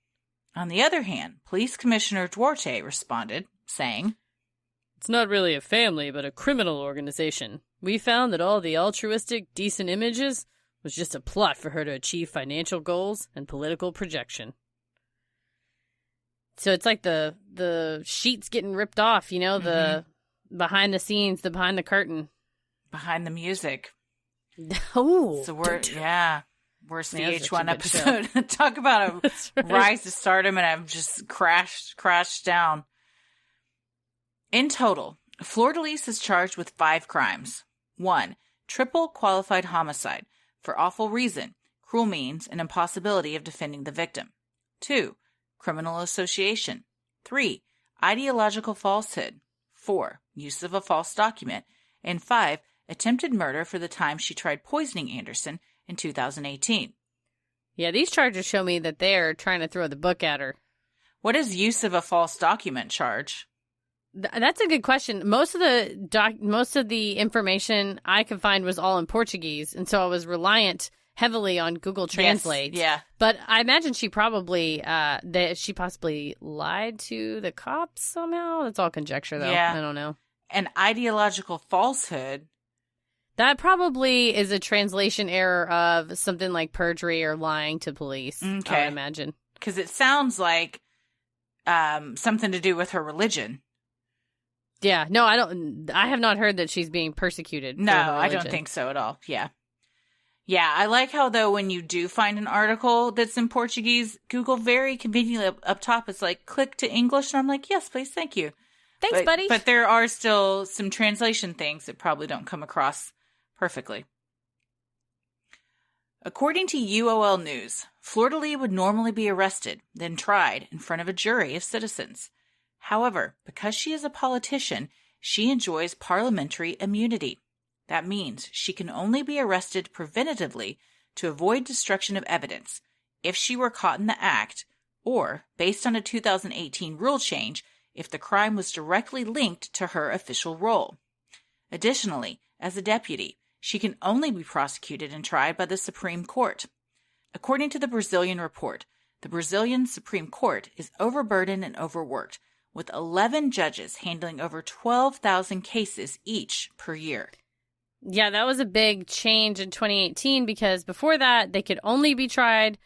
On the other hand, Police Commissioner Duarte responded, saying, It's not really a family, but a criminal organization. We found that all the altruistic, decent images was just a plot for her to achieve financial goals and political projection. So it's like the sheets getting ripped off, the behind the scenes, the behind the curtain. behind the music. Oh. So worst VH1 episode. episode. Talk about a rise to stardom, and I've just crashed down. In total, Flordelis is charged with 5 crimes. 1, triple qualified homicide for awful reason, cruel means, and impossibility of defending the victim. 2, criminal association. 3, ideological falsehood. 4, use of a false document. And 5, attempted murder for the time she tried poisoning Anderson in 2018. Yeah, these charges show me that they're trying to throw the book at her. What is use of a false document charge? That's a good question. Most of the information I could find was all in Portuguese, and so I was reliant heavily on Google Translate. Yes, yeah. But I imagine she probably possibly lied to the cops somehow. That's all conjecture, though. Yeah. I don't know. An ideological falsehood. That probably is a translation error of something like perjury or lying to police. Okay. I would imagine. Because it sounds like something to do with her religion. Yeah. No, I have not heard that she's being persecuted. No, for her I don't religion. think so at all. Yeah. Yeah, I like how, though, when you do find an article that's in Portuguese, Google very conveniently up top, it's like, click to English. And I'm like, yes, please, thank you. Thanks, buddy. But there are still some translation things that probably don't come across perfectly. According to UOL News, Flordelis would normally be arrested, then tried in front of a jury of citizens. However, because she is a politician, she enjoys parliamentary immunity. That means she can only be arrested preventatively to avoid destruction of evidence if she were caught in the act, or, based on a 2018 rule change, if the crime was directly linked to her official role. Additionally, as a deputy, she can only be prosecuted and tried by the Supreme Court. According to the Brazilian report, the Brazilian Supreme Court is overburdened and overworked, with 11 judges handling over 12,000 cases each per year. Yeah, that was a big change in 2018 because before that, they could only be tried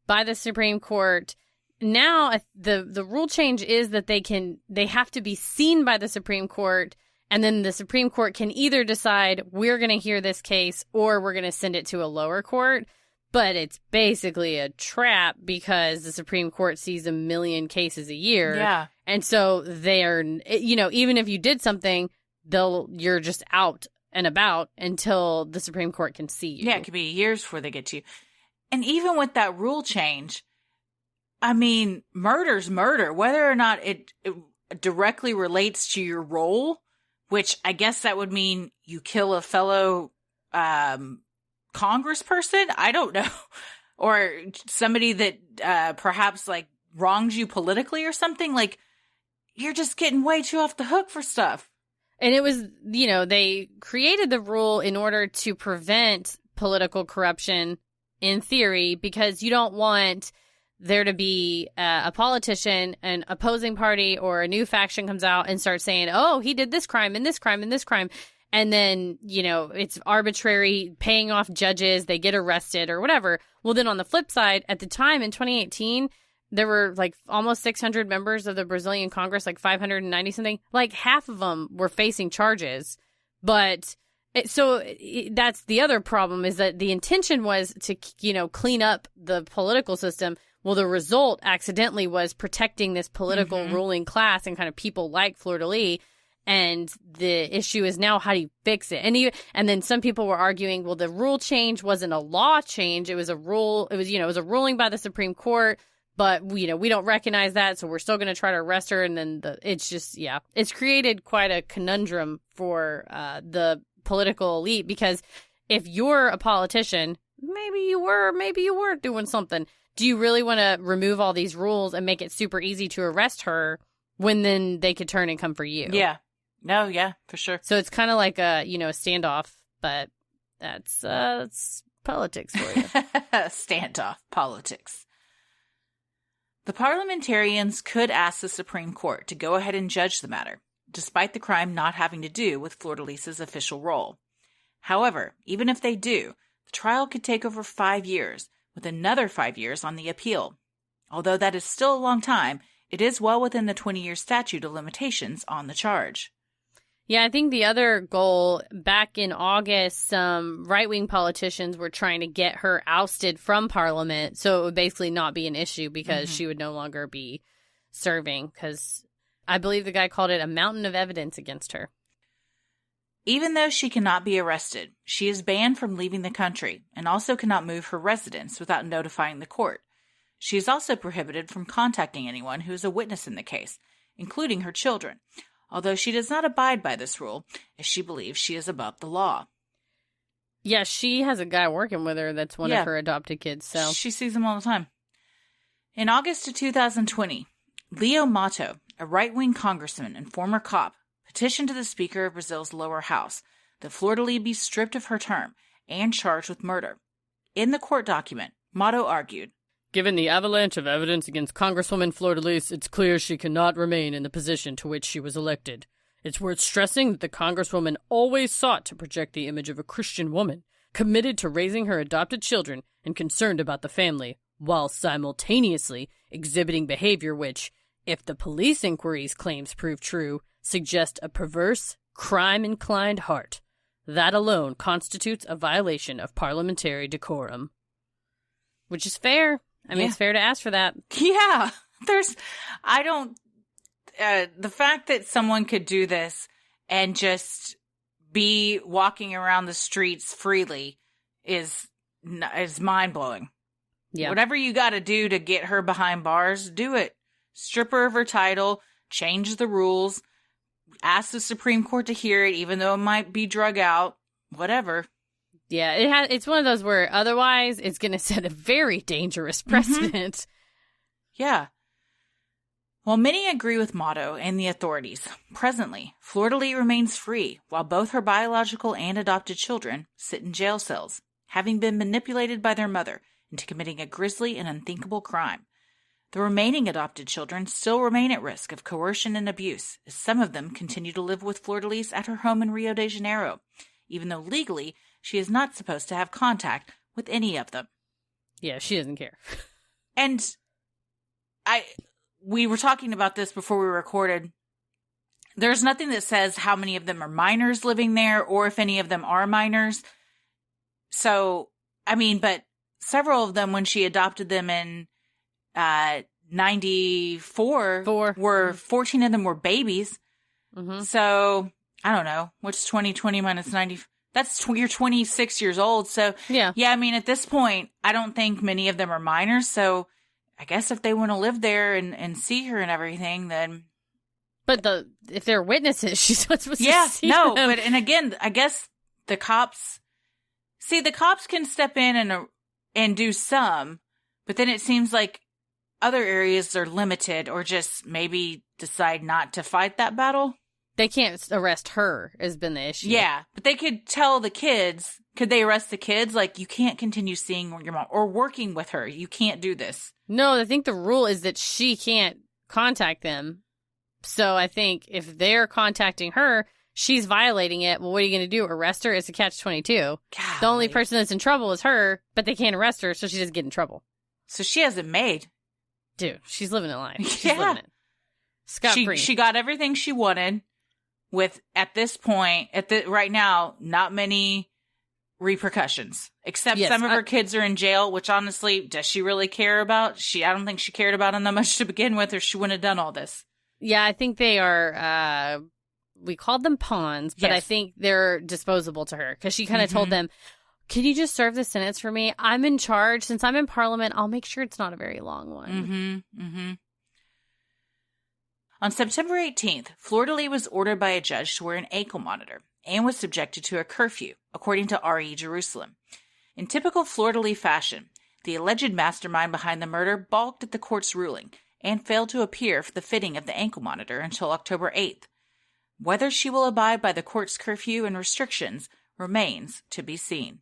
by the Supreme Court. Now, the rule change is that they have to be seen by the Supreme Court, and then the Supreme Court can either decide we're going to hear this case or we're going to send it to a lower court. But it's basically a trap because the Supreme Court sees 1 million cases a year. Yeah. And so they're, even if you did something, you're just out and about until the Supreme Court can see you. Yeah, it could be years before they get to you. And even with that rule change, I mean, murder's murder. Whether or not it directly relates to your role, which I guess that would mean you kill a fellow congressperson, I don't know, or somebody that perhaps like wrongs you politically or something, like you're just getting way too off the hook for stuff. And it was, they created the rule in order to prevent political corruption in theory, because you don't want there to be a politician, an opposing party, or a new faction comes out and starts saying, oh, he did this crime and this crime and this crime. And then, it's arbitrary, paying off judges, they get arrested or whatever. Well, then on the flip side, at the time in 2018, there were like almost 600 members of the Brazilian Congress, like 590 something. Like half of them were facing charges. But that's the other problem, is that the intention was to, clean up the political system. Well, the result accidentally was protecting this political ruling class and kind of people like Flordelis. And the issue is now, how do you fix it? And then some people were arguing, well, the rule change wasn't a law change. It was a rule. It was, it was a ruling by the Supreme Court. But, we don't recognize that. So we're still going to try to arrest her. And then it's just, it's created quite a conundrum for the political elite, because if you're a politician, maybe you were, maybe you weren't doing something. Do you really want to remove all these rules and make it super easy to arrest her when then they could turn and come for you? Yeah. No, yeah, for sure. So it's kind of like a standoff, but that's politics for you. Standoff politics. The parliamentarians could ask the Supreme Court to go ahead and judge the matter, despite the crime not having to do with Flordelis' official role. However, even if they do, the trial could take over 5 years, with another 5 years on the appeal. Although that is still a long time, it is well within the 20-year statute of limitations on the charge. Yeah, I think the other goal, back in August, some right-wing politicians were trying to get her ousted from Parliament, so it would basically not be an issue because she would no longer be serving, because I believe the guy called it a mountain of evidence against her. Even though she cannot be arrested, she is banned from leaving the country and also cannot move her residence without notifying the court. She is also prohibited from contacting anyone who is a witness in the case, including her children, although she does not abide by this rule, as she believes she is above the law. Yeah, she has a guy working with her that's one of her adopted kids, so she sees him all the time. In August of 2020, Leo Mato, a right-wing congressman and former cop, petitioned to the Speaker of Brazil's lower house that Flordelis be stripped of her term and charged with murder. In the court document, Mato argued, "Given the avalanche of evidence against Congresswoman Flordelis, it's clear she cannot remain in the position to which she was elected. It's worth stressing that the Congresswoman always sought to project the image of a Christian woman, committed to raising her adopted children and concerned about the family, while simultaneously exhibiting behavior which, if the police inquiry's claims prove true, suggest a perverse, crime-inclined heart. That alone constitutes a violation of parliamentary decorum." Which is fair. I mean, it's fair to ask for that. Yeah. The fact that someone could do this and just be walking around the streets freely is mind-blowing. Yeah. Whatever you got to do to get her behind bars, do it. Strip her of her title, change the rules, ask the Supreme Court to hear it, even though it might be drug out, whatever. Yeah, it's one of those where otherwise it's going to set a very dangerous precedent. Yeah. While many agree with Motto and the authorities, presently, Flordelis remains free while both her biological and adopted children sit in jail cells, having been manipulated by their mother into committing a grisly and unthinkable crime. The remaining adopted children still remain at risk of coercion and abuse, as some of them continue to live with Flordelis at her home in Rio de Janeiro, even though legally she is not supposed to have contact with any of them. Yeah, she doesn't care. And we were talking about this before we recorded. There's nothing that says how many of them are minors living there or if any of them are minors. So, but several of them, when she adopted them in 94, were 14 of them were babies. Mm-hmm. So, I don't know. What's 2020 minus 90? You're 26 years old. So, yeah, at this point, I don't think many of them are minors. So, I guess if they want to live there and see her and everything, then. But if they're witnesses, she's not supposed to see them. But and again, I guess the cops can step in and do some, but then it seems like other areas are limited or just maybe decide not to fight that battle. They can't arrest her has been the issue. Yeah, but they could tell the kids. Could they arrest the kids? Like, you can't continue seeing your mom or working with her. You can't do this. No, I think the rule is that she can't contact them. So I think if they're contacting her, she's violating it. Well, what are you going to do? Arrest her? It's a catch-22. The only person that's in trouble is her, but they can't arrest her, so she doesn't get in trouble. So she has it made. Dude, she's living a life. She's living it. Scot-free. She got everything she wanted with, at this point, right now, not many repercussions. Except some of her kids are in jail, which honestly, does she really care about? I don't think she cared about them that much to begin with, or she wouldn't have done all this. Yeah, I think they are, we called them pawns, but I think they're disposable to her. Because she kind of told them, can you just serve the sentence for me? I'm in charge. Since I'm in Parliament, I'll make sure it's not a very long one. On September 18th, Flordelis was ordered by a judge to wear an ankle monitor and was subjected to a curfew, according to RE Jerusalem. In typical Flordelis fashion, the alleged mastermind behind the murder balked at the court's ruling and failed to appear for the fitting of the ankle monitor until October 8th. Whether she will abide by the court's curfew and restrictions remains to be seen.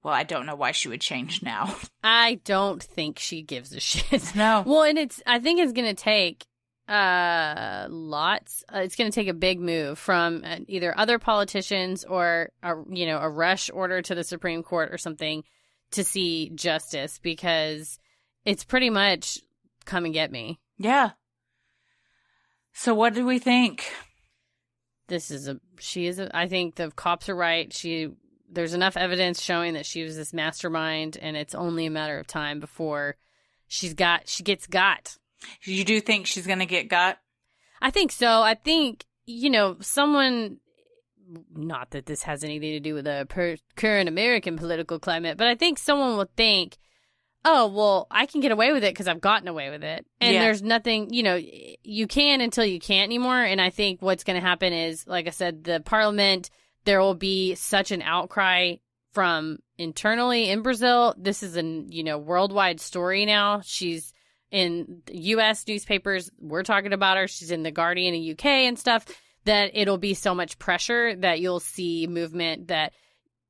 Well, I don't know why she would change now. I don't think she gives a shit. No. Well, and I think it's going to take lots. It's going to take a big move from either other politicians or a rush order to the Supreme Court or something to see justice, because it's pretty much come and get me. Yeah. So what do we think? I think the cops are right. There's enough evidence showing that she was this mastermind, and it's only a matter of time before she gets got. You do think she's going to get got? I think so. I think, someone, not that this has anything to do with the current American political climate, but I think someone will think, oh, well, I can get away with it because I've gotten away with it. And there's nothing, you can until you can't anymore. And I think what's going to happen is, like I said, the parliament, there will be such an outcry from internally in Brazil. This is a, worldwide story now. She's in U.S. newspapers. We're talking about her. She's in The Guardian in UK and stuff, that it'll be so much pressure that you'll see movement that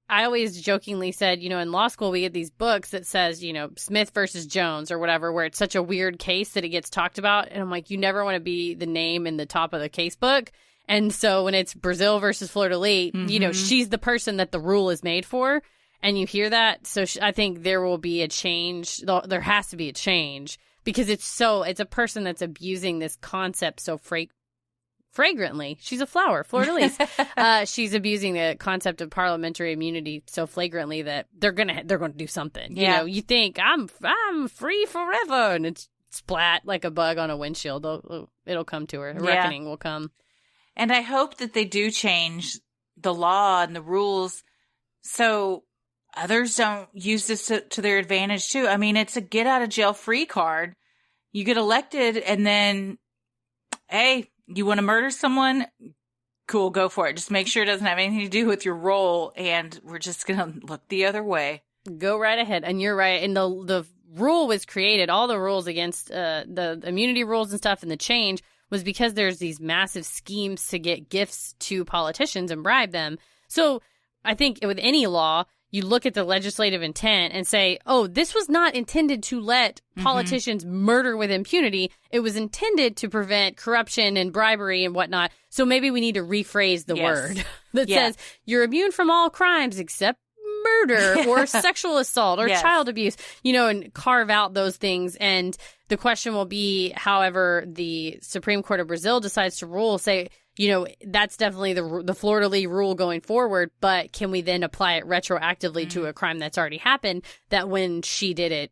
I always jokingly said, in law school, we get these books that says, Smith versus Jones or whatever, where it's such a weird case that it gets talked about. And I'm like, you never want to be the name in the top of the case book. And so when it's Brazil versus Flordelis, she's the person that the rule is made for. And you hear that. So I think there will be a change. There has to be a change, because it's a person that's abusing this concept so flagrantly. She's a flower, Flordelis. She's abusing the concept of parliamentary immunity so flagrantly that they're gonna do something. Yeah. You think I'm free forever, and it's splat like a bug on a windshield. It'll come to her. A reckoning will come. And I hope that they do change the law and the rules so others don't use this to their advantage too. I mean, it's a get out of jail free card. You get elected, and then, hey, you want to murder someone? Cool, go for it. Just make sure it doesn't have anything to do with your role, and we're just going to look the other way. Go right ahead. And you're right. And the rule was created, all the rules against the immunity rules and stuff, and the change was because there's these massive schemes to get gifts to politicians and bribe them. So I think with any law, you look at the legislative intent and say, oh, this was not intended to let politicians murder with impunity. It was intended to prevent corruption and bribery and whatnot. So maybe we need to rephrase the word that says you're immune from all crimes except murder or sexual assault or child abuse, and carve out those things. And the question will be, however, the Supreme Court of Brazil decides to rule, say, that's definitely the Flordelis rule going forward, but can we then apply it retroactively to a crime that's already happened, that when she did it,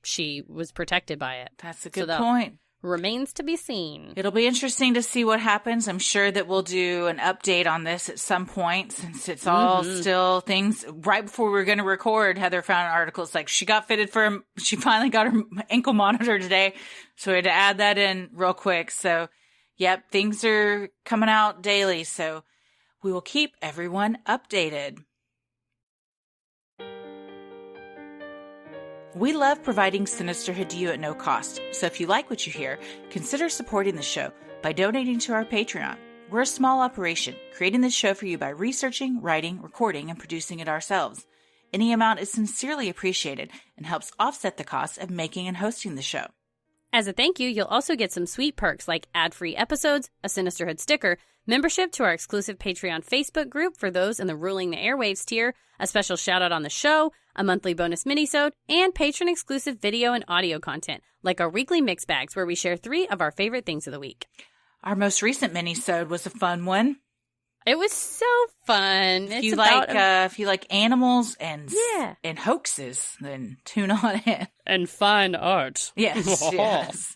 she was protected by it? That's a good point. Remains to be seen. It'll be interesting to see what happens. I'm sure that we'll do an update on this at some point, since it's all still things. Right before we were going to record, Heather found an article. It's like she finally got her ankle monitor today. So we had to add that in real quick. So, yep, things are coming out daily. So we will keep everyone updated. We love providing Sinisterhood to you at no cost, so if you like what you hear, consider supporting the show by donating to our Patreon. We're a small operation, creating this show for you by researching, writing, recording, and producing it ourselves. Any amount is sincerely appreciated and helps offset the cost of making and hosting the show. As a thank you, you'll also get some sweet perks like ad-free episodes, a Sinisterhood sticker, membership to our exclusive Patreon Facebook group for those in the Ruling the Airwaves tier, a special shout-out on the show, a monthly bonus minisode, and patron-exclusive video and audio content, like our weekly mix bags where we share 3 of our favorite things of the week. Our most recent minisode was a fun one. It was so fun. If you like animals and hoaxes, then tune on in. And fine art. Yes, yes.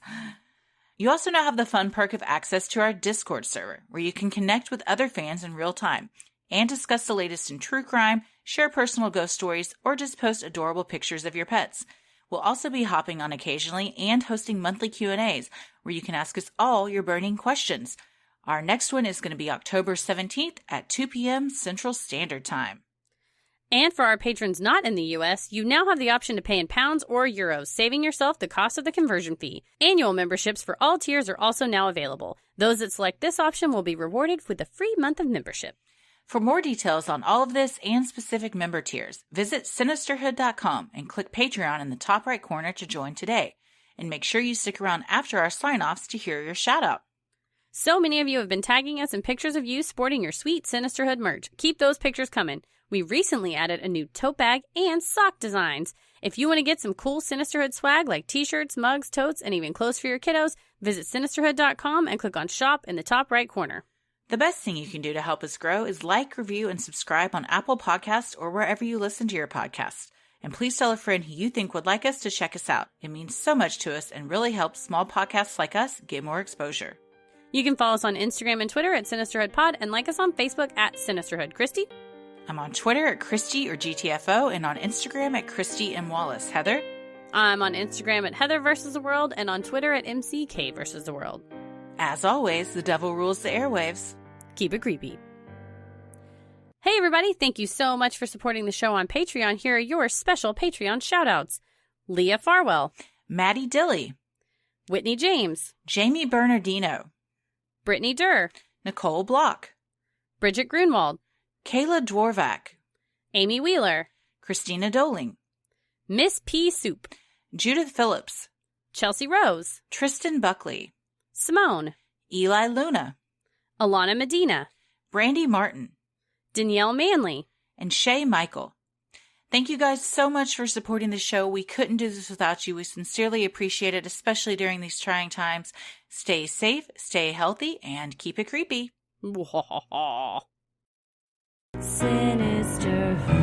You also now have the fun perk of access to our Discord server, where you can connect with other fans in real time and discuss the latest in true crime, share personal ghost stories, or just post adorable pictures of your pets. We'll also be hopping on occasionally and hosting monthly Q&As, where you can ask us all your burning questions. Our next one is going to be October 17th at 2 p.m. Central Standard Time. And for our patrons not in the U.S., you now have the option to pay in pounds or euros, saving yourself the cost of the conversion fee. Annual memberships for all tiers are also now available. Those that select this option will be rewarded with a free month of membership. For more details on all of this and specific member tiers, visit Sinisterhood.com and click Patreon in the top right corner to join today. And make sure you stick around after our sign-offs to hear your shout-out. So many of you have been tagging us in pictures of you sporting your sweet Sinisterhood merch. Keep those pictures coming. We recently added a new tote bag and sock designs. If you want to get some cool Sinisterhood swag like t-shirts, mugs, totes, and even clothes for your kiddos, visit Sinisterhood.com and click on Shop in the top right corner. The best thing you can do to help us grow is like, review, and subscribe on Apple Podcasts or wherever you listen to your podcasts. And please tell a friend who you think would like us to check us out. It means so much to us and really helps small podcasts like us get more exposure. You can follow us on Instagram and Twitter at SinisterhoodPod and like us on Facebook at Sinisterhood. Christy? I'm on Twitter at Christy or GTFO and on Instagram at Christy M. Wallace. Heather? I'm on Instagram at Heather vs. the World and on Twitter at MCK vs. the World. As always, the devil rules the airwaves. Keep it creepy. Hey everybody, thank you so much for supporting the show on Patreon. Here are your special Patreon shoutouts. Leah Farwell. Maddie Dilly. Whitney James. Jamie Bernardino. Brittany Durr. Nicole Block. Bridget Grunwald. Kayla Dworvak. Amy Wheeler. Christina Doling. Miss P. Soup. Judith Phillips. Chelsea Rose. Tristan Buckley. Simone. Eli Luna. Alana Medina. Brandy Martin. Danielle Manley. And Shay Michael. Thank you guys so much for supporting the show. We couldn't do this without you. We sincerely appreciate it, especially during these trying times. Stay safe, stay healthy, and keep it creepy. Sinisterhood.